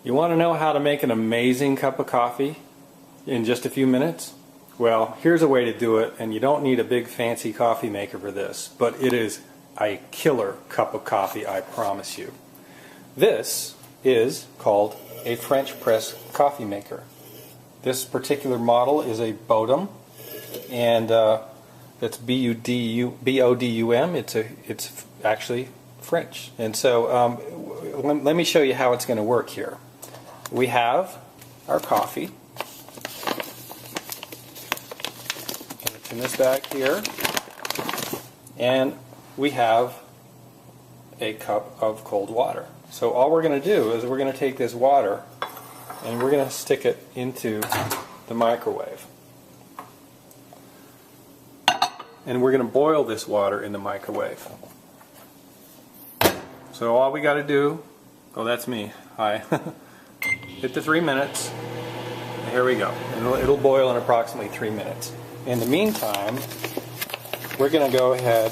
You want to know how to make an amazing cup of coffee in just a few minutes? Well, here's a way to do it, and you don't need a big fancy coffee maker for this, but it is a killer cup of coffee, I promise you. This is called a French press coffee maker. This particular model is a Bodum, and that's B-O-D-U-M. It's actually French. And so let me show you how it's going to work here. We have our coffee, and it's in this bag here, and we have a cup of cold water. So all we're going to do is we're going to take this water and we're going to stick it into the microwave. And we're going to boil this water in the microwave. So all we got to do, oh that's me, hi, hit the 3 minutes, and here we go. And it'll boil in approximately 3 minutes. In the meantime, we're going to go ahead,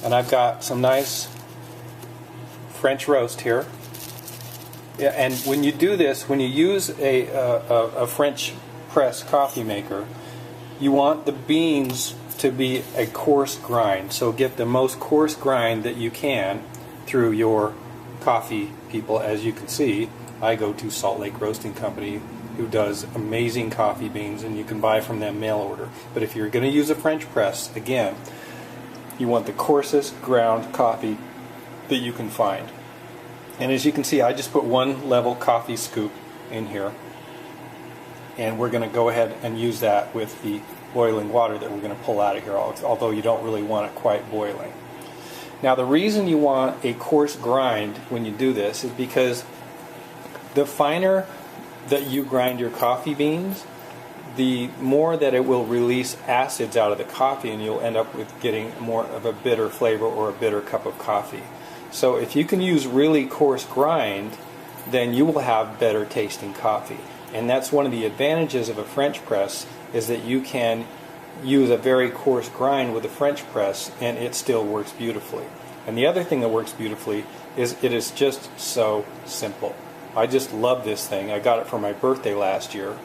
and I've got some nice French roast here. Yeah, and when you do this, when you use a French press coffee maker, you want the beans to be a coarse grind. So get the most coarse grind that you can through your coffee people. As you can see, I go to Salt Lake Roasting Company, who does amazing coffee beans, and you can buy from them mail order. But if you're going to use a French press, again, you want the coarsest ground coffee that you can find. And as you can see, I just put one level coffee scoop in here, and we're going to go ahead and use that with the boiling water that we're going to pull out of here, although you don't really want it quite boiling. Now the reason you want a coarse grind when you do this is because the finer that you grind your coffee beans, the more that it will release acids out of the coffee, and you'll end up with getting more of a bitter flavor or a bitter cup of coffee. So if you can use really coarse grind, then you will have better tasting coffee. And that's one of the advantages of a French press, is that you can use a very coarse grind with a French press and it still works beautifully. And the other thing that works beautifully is it is just so simple. I just love this thing. I got it for my birthday last year,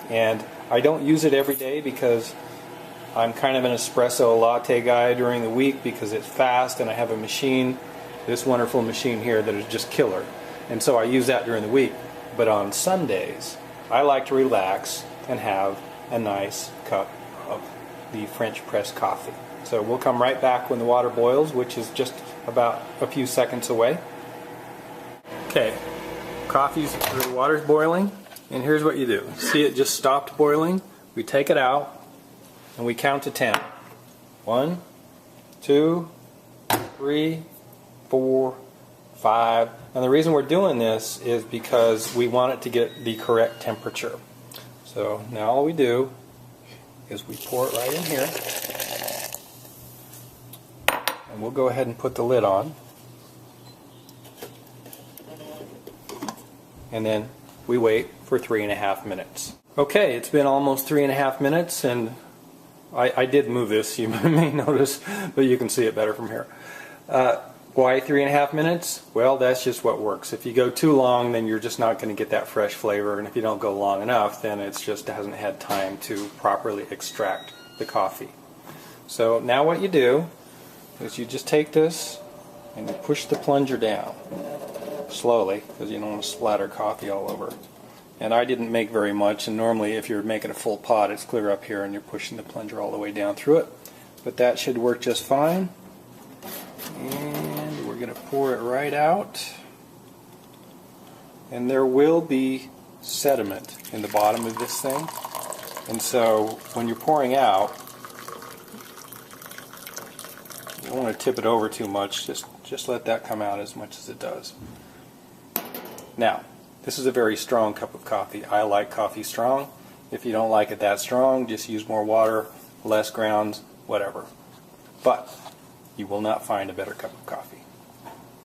and I don't use it every day because I'm kind of an espresso latte guy during the week because it's fast, and I have a machine, this wonderful machine here, that is just killer. And so I use that during the week. But on Sundays, I like to relax and have a nice cup of the French press coffee. So we'll come right back when the water boils, which is just about a few seconds away. Okay, the water's boiling, and here's what you do. See, it just stopped boiling. We take it out and we count to 10. 1, 2, 3, 4, 5. And the reason we're doing this is because we want it to get the correct temperature. So now all we do is we pour it right in here, and we'll go ahead and put the lid on, and then we wait for 3.5 minutes. Okay, it's been almost 3.5 minutes, and I did move this, you may notice, but you can see it better from here. Why 3.5 minutes? Well, that's just what works. If you go too long, then you're just not going to get that fresh flavor, and if you don't go long enough, then it just hasn't had time to properly extract the coffee. So now what you do is you just take this and you push the plunger down slowly, because you don't want to splatter coffee all over. And I didn't make very much, and normally if you're making a full pot, it's clear up here and you're pushing the plunger all the way down through it. But that should work just fine. And we're going to pour it right out. And there will be sediment in the bottom of this thing. And so when you're pouring out, you don't want to tip it over too much. Just let that come out as much as it does. Now, this is a very strong cup of coffee. I like coffee strong. If you don't like it that strong, just use more water, less grounds, whatever. But you will not find a better cup of coffee.